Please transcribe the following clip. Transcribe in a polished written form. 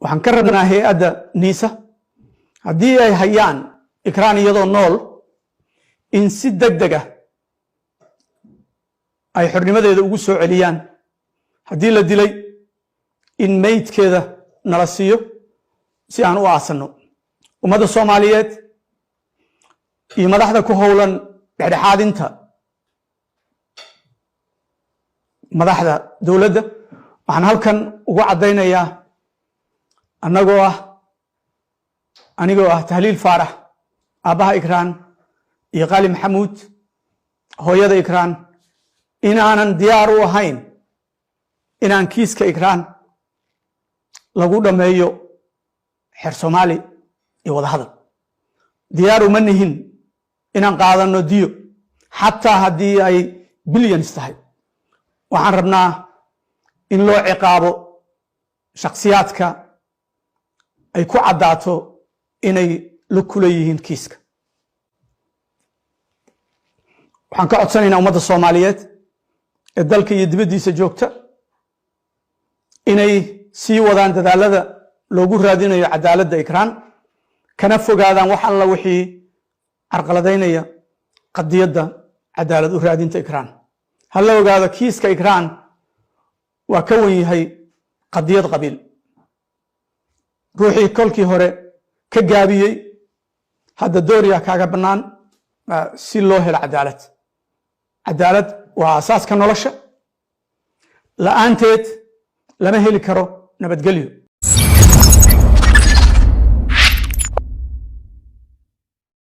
waxaan ka rabnaa hay-adda niisa haddii ay hayaan ikraan iyadoo nool in si degdeg ah ay xornimadeeda ugu soo celiyaan haddii la dilay in meydkeeda nala siiyo si aan u aasanno ummadda Soomaaliyeed iyo madaxda ku howlan dhexdhexaadinta madaxda dawladda waxaan halkan ugu cadaynayaa anigoo ah Tahliil Faarax aabaha Ikraan iyo Qaali Maxamuud hooyada Ikraan inaanan diyaar u ahayn inaan kiiska Ikraan lagu dhameeyo xeer Soomaali iyo wada hadal diyaar uma nihin inaan qaadano diyo xataa haddii ay billions tahay waxaan rabnaa in loo ciqaabo shakhsiyaadka ay ku caddaato inay la kula yihiin kiiska waxaan ka codsanaynaa ummadda Soomaaliyeed ee dalka iyo dibaddiisa joogta inay sii wadaan dadaalada loogu raadinayo cadaaladda Ikraan kana fogaadaan wax alla wixii carqaladaynaya qadiyadda cadaalad u raadinta Ikraan hal la ogaado kiiska Ikraan waa ka wan yahay qadiyad qabiil ruuxii kolkii hore ka gaabiyey hadda dooriya kaaga bannaan si loo helo cadaalad waa asaaska nolosha la'aanteed lama heli karo nabadgelyo